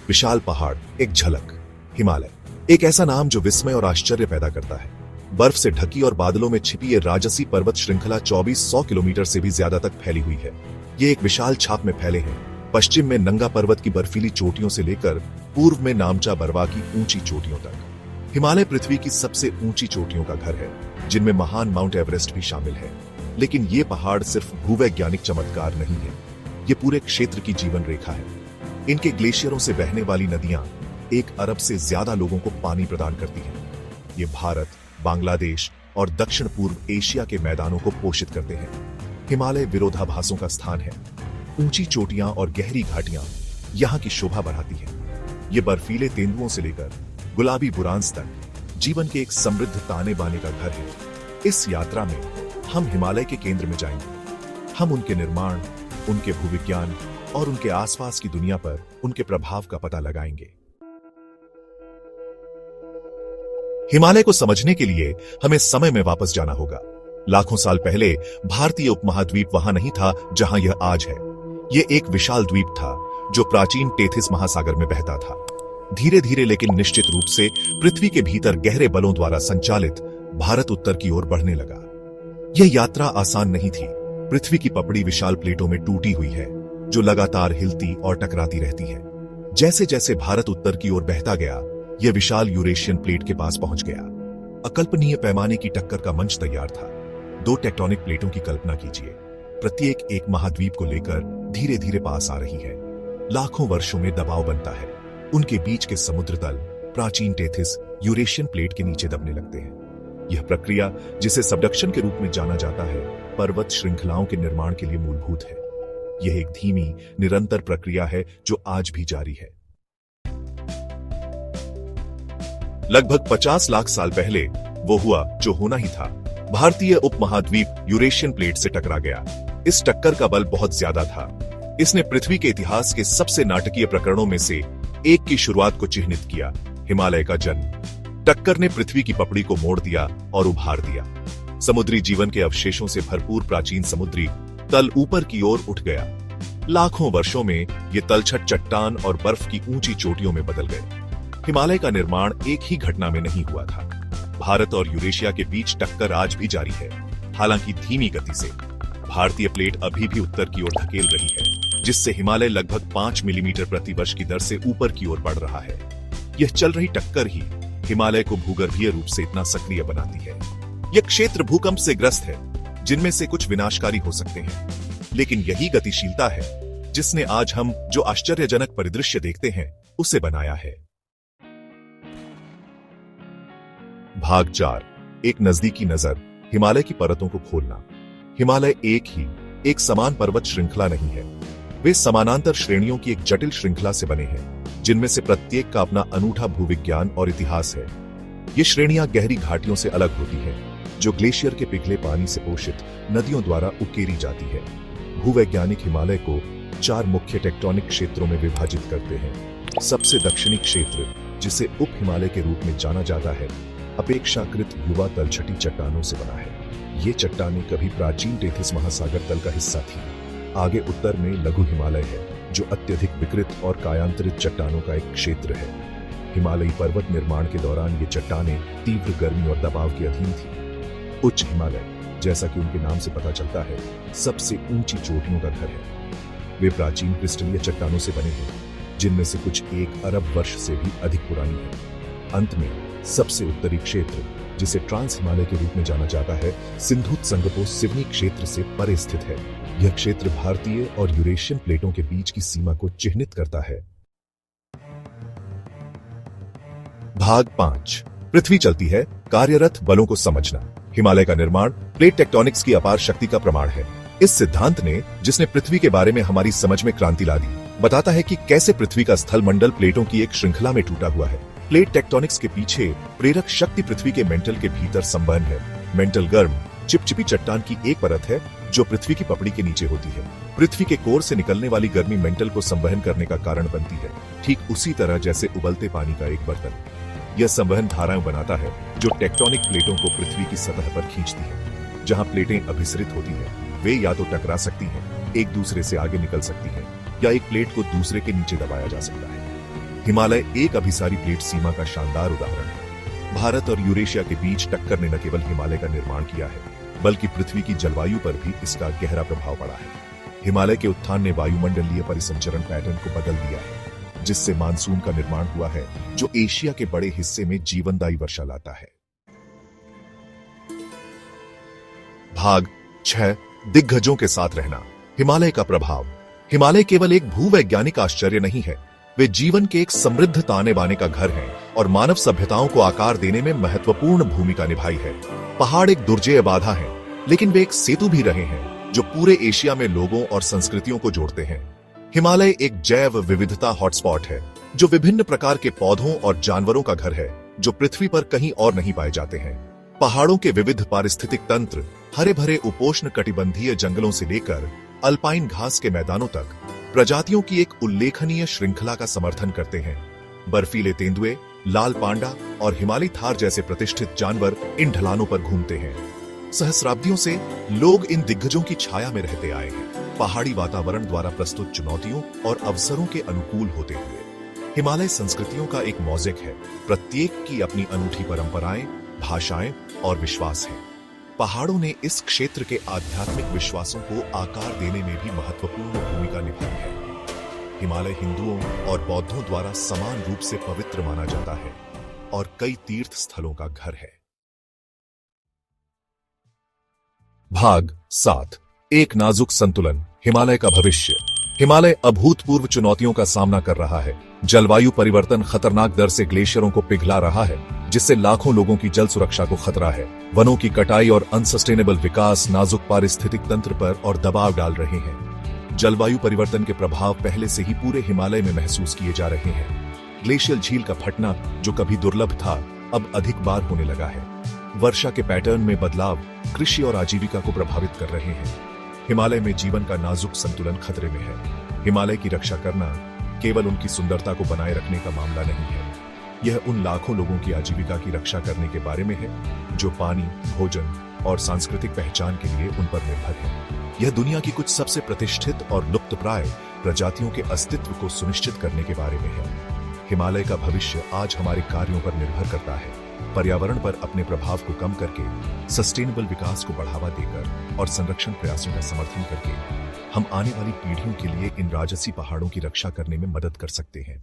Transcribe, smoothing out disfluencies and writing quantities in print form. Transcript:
विशाल पहाड़, एक झलक। हिमालय, एक ऐसा नाम जो विस्मय और आश्चर्य पैदा करता है। बर्फ से ढकी और बादलों में छिपी ये राजसी पर्वत श्रृंखला 2400 किलोमीटर से भी ज्यादा तक फैली हुई है। ये एक विशाल छाप में फैले हैं। पश्चिम में नंगा पर्वत की बर्फीली चोटियों से लेकर पूर्व में नामचा बरवा की ऊंची चोटियों तक। हिमालय पृथ्वी की सबसे ऊंची चोटियों का घर है, जिनमें महान माउंट एवरेस्ट भी शामिल है। लेकिन ये पहाड़ सिर्फ भूवैज्ञानिक चमत्कार नहीं है, ये पूरे क्षेत्र की जीवन रेखा है। इनके ग्लेशियरों से बहने वाली नदियां 1 अरब से ज्यादा लोगों को पानी प्रदान करती हैं। ये भारत, बांग्लादेश और दक्षिण पूर्व एशिया के मैदानों को पोषित करते हैं। हिमालय विरोधाभासों का स्थान है। ऊंची चोटियां और गहरी घाटियां यहां की शोभा बढ़ाती हैं। ये बर्फीले तेंदुओं से लेकर गुलाबी बुरांस तक जीवन के एक समृद्ध ताने बाने का घर है। इस यात्रा में हम हिमालय के केंद्र में जाएंगे। हम उनके निर्माण, उनके भूविज्ञान और उनके आसपास की दुनिया पर उनके प्रभाव का पता लगाएंगे। हिमालय को समझने के लिए हमें समय में वापस जाना होगा। लाखों साल पहले भारतीय उपमहाद्वीप वहां नहीं था जहां यह आज है। यह एक विशाल द्वीप था जो प्राचीन टेथिस महासागर में बहता था। धीरे धीरे लेकिन निश्चित रूप से पृथ्वी के भीतर गहरे बलों द्वारा संचालित भारत उत्तर की ओर बढ़ने लगा। यह यात्रा आसान नहीं थी। पृथ्वी की पपड़ी विशाल प्लेटों में टूटी हुई है, जो लगातार हिलती और टकराती रहती है। जैसे जैसे भारत उत्तर की ओर बहता गया, यह विशाल यूरेशियन प्लेट के पास पहुंच गया। अकल्पनीय पैमाने की टक्कर का मंच तैयार था। 2 टेक्टोनिक प्लेटों की कल्पना कीजिए, प्रत्येक एक महाद्वीप को लेकर धीरे धीरे पास आ रही है। लाखों वर्षों में दबाव बनता है। उनके बीच के समुद्र तल प्राचीन टेथिस यूरेशियन प्लेट के नीचे दबने लगते हैं। यह प्रक्रिया, जिसे सबडक्शन के रूप में जाना जाता है, पर्वत श्रृंखलाओं के निर्माण के लिए मूलभूत है। यह एक धीमी, निरंतर प्रक्रिया है जो आज भी जारी है। लगभग 50 लाख साल पहले वो हुआ जो होना ही था। भारतीय उपमहाद्वीप यूरेशियन प्लेट से टकरा गया। इस टक्कर का बल बहुत ज्यादा था। इसने पृथ्वी के इतिहास के सबसे नाटकीय प्रकरणों में से एक की शुरुआत को चिह्नित किया, हिमालय का जन्म। टक्कर ने पृथ्वी की पपड़ी को मोड़ दिया और उभार दिया। समुद्री जीवन के अवशेषों से भरपूर प्राचीन समुद्री तल ऊपर की ओर उठ गया। लाखों वर्षों में ये तलछट चट्टान और बर्फ की ऊंची चोटियों में बदल गए। हिमालय का निर्माण एक ही घटना में नहीं हुआ था। भारत और यूरेशिया के बीच टक्कर आज भी जारी है, हालांकि धीमी गति से। भारतीय प्लेट अभी भी उत्तर की ओर धकेल रही है, जिससे हिमालय लगभग 5 मिलीमीटर प्रति वर्ष की दर से ऊपर की ओर बढ़ रहा है। यह चल रही टक्कर ही हिमालय को भूगर्भीय रूप से इतना सक्रिय बनाती है। यह क्षेत्र भूकंप से ग्रस्त है, जिनमें से कुछ विनाशकारी हो सकते हैं। लेकिन यही गतिशीलता है जिसने आज हम जो आश्चर्यजनक परिदृश्य देखते हैं उसे बनाया है। भाग 4, एक नजदीकी नजर, हिमालय की परतों को खोलना। हिमालय एक समान पर्वत श्रृंखला नहीं है। वे समानांतर श्रेणियों की एक जटिल श्रृंखला से बने हैं, जिनमें से प्रत्येक का अपना अनूठा भूविज्ञान और इतिहास है। ये श्रेणियां गहरी घाटियों से अलग होती हैं, जो ग्लेशियर के पिघले पानी से पोषित नदियों द्वारा उकेरी जाती है। भूवैज्ञानिक हिमालय को 4 मुख्य टेक्टोनिक क्षेत्रों में विभाजित करते हैं। सबसे दक्षिणी क्षेत्र, जिसे उप हिमालय के रूप में जाना जाता है, अपेक्षाकृत युवा तलछटी चट्टानों से बना है। ये चट्टानें कभी प्राचीन टेथिस महासागर तल का हिस्सा थी। आगे उत्तर में लघु हिमालय है, जो अत्यधिक विकृत और कायांतरित चट्टानों का एक क्षेत्र है। हिमालयी पर्वत निर्माण के दौरान ये चट्टानें तीव्र गर्मी और दबाव के अधीन थी। उच्च हिमालय, जैसा कि उनके नाम से पता चलता है, सबसे ऊंची चोटियों का घर है। वे प्राचीन क्रिस्टलीय चट्टानों से बने हैं, जिनमें से कुछ 1 अरब वर्ष से भी अधिक पुरानी है। अंत में सबसे उत्तरी क्षेत्र, जिसे ट्रांस हिमालय के रूप में जाना जाता है, सिंधु त्संगपो सिवनी क्षेत्र से परे स्थित है। यह क्षेत्र भारतीय और यूरेशियन प्लेटों के बीच की सीमा को चिह्नित करता है। भाग 5, पृथ्वी चलती है, कार्यरत बलों को समझना। हिमालय का निर्माण प्लेट टेक्टोनिक्स की अपार शक्ति का प्रमाण है। इस सिद्धांत ने, जिसने पृथ्वी के बारे में हमारी समझ में क्रांति ला दी, बताता है कि कैसे पृथ्वी का स्थल मंडल प्लेटों की एक श्रृंखला में टूटा हुआ है। प्लेट टेक्टोनिक्स के पीछे प्रेरक शक्ति पृथ्वी के मेंटल के भीतर संवहन है। मेंटल गर्म, चिपचिपी चट्टान की एक परत है जो पृथ्वी की पपड़ी के नीचे होती है। पृथ्वी के कोर से निकलने वाली गर्मी मेंटल को संवहन करने का कारण बनती है, ठीक उसी तरह जैसे उबलते पानी का एक बर्तन। यह संवहन धाराएं बनाता है जो टेक्टोनिक प्लेटों को पृथ्वी की सतह पर खींचती है। जहां प्लेटें अभिसरित होती हैं, वे या तो टकरा सकती हैं, एक दूसरे से आगे निकल सकती हैं, या एक प्लेट को दूसरे के नीचे दबाया जा सकता है। हिमालय एक अभिसारी प्लेट सीमा का शानदार उदाहरण है। भारत और यूरेशिया के बीच टक्कर ने न केवल हिमालय का निर्माण किया है, बल्कि पृथ्वी की जलवायु पर भी इसका गहरा प्रभाव पड़ा है। हिमालय के उत्थान ने वायुमंडलीय परिसंचरण पैटर्न को बदल दिया है, जिससे मानसून का निर्माण हुआ है, जो एशिया के बड़े हिस्से में जीवनदायी वर्षा लाता है। भाग 6 दिग्गजों के साथ रहना। हिमालय का प्रभाव। हिमालय केवल एक भूवैज्ञानिक आश्चर्य नहीं है, वे जीवन के एक समृद्ध ताने बाने का घर हैं और मानव सभ्यताओं को आकार देने में महत्वपूर्ण भूमिका निभाई है। पहाड़ एक दुर्जेय बाधा है, लेकिन वे एक सेतु भी रहे हैं जो पूरे एशिया में लोगों और संस्कृतियों को जोड़ते हैं। हिमालय एक जैव विविधता हॉटस्पॉट है, जो विभिन्न प्रकार के पौधों और जानवरों का घर है, जो पृथ्वी पर कहीं और नहीं पाए जाते हैं। पहाड़ों के विविध पारिस्थितिक तंत्र हरे भरे उपोष्ण कटिबंधीय जंगलों से लेकर अल्पाइन घास के मैदानों तक प्रजातियों की एक उल्लेखनीय श्रृंखला का समर्थन करते हैं। बर्फीले तेंदुए, लाल पांडा और हिमालयी थार जैसे प्रतिष्ठित जानवर इन ढलानों पर घूमते हैं। सहस्राब्दियों से लोग इन दिग्गजों की छाया में रहते आए हैं, पहाड़ी वातावरण द्वारा प्रस्तुत चुनौतियों और अवसरों के अनुकूल होते हुए। हिमालय संस्कृतियों का एक मोज़ेक है, प्रत्येक की अपनी अनूठी परंपराएं, भाषाएं और विश्वास हैं। पहाड़ों ने इस क्षेत्र के आध्यात्मिक विश्वासों को आकार देने में भी महत्वपूर्ण भूमिका निभाई है। हिमालय हिंदुओं और बौद्धों द्वारा समान रूप से पवित्र माना जाता है और कई तीर्थ स्थलों का घर है। भाग 7 एक नाजुक संतुलन। हिमालय का भविष्य। हिमालय अभूतपूर्व चुनौतियों का सामना कर रहा है। जलवायु परिवर्तन खतरनाक दर से ग्लेशियरों को पिघला रहा है, जिससे लाखों लोगों की जल सुरक्षा को खतरा है। वनों की कटाई और अनसस्टेनेबल विकास नाजुक पारिस्थितिक तंत्र पर और दबाव डाल रहे हैं। जलवायु परिवर्तन के प्रभाव पहले से ही पूरे हिमालय में महसूस किए जा रहे हैं। ग्लेशियल झील का फटना, जो कभी दुर्लभ था, अब अधिक बार होने लगा है। वर्षा के पैटर्न में बदलाव कृषि और आजीविका को प्रभावित कर रहे हैं। हिमालय में जीवन का नाजुक संतुलन खतरे में है। हिमालय की रक्षा करना केवल उनकी सुंदरता को बनाए रखने का मामला नहीं है, यह उन लाखों लोगों की आजीविका की रक्षा करने के बारे में है, जो पानी, भोजन और सांस्कृतिक पहचान के लिए उन पर निर्भर है। यह दुनिया की कुछ सबसे प्रतिष्ठित और लुप्तप्राय प्रजातियों के अस्तित्व को सुनिश्चित करने के बारे में है। हिमालय का भविष्य आज हमारे कार्यों पर निर्भर करता है। पर्यावरण पर अपने प्रभाव को कम करके, सस्टेनेबल विकास को बढ़ावा देकर और संरक्षण प्रयासों का समर्थन करके हम आने वाली पीढ़ियों के लिए इन राजसी पहाड़ों की रक्षा करने में मदद कर सकते हैं।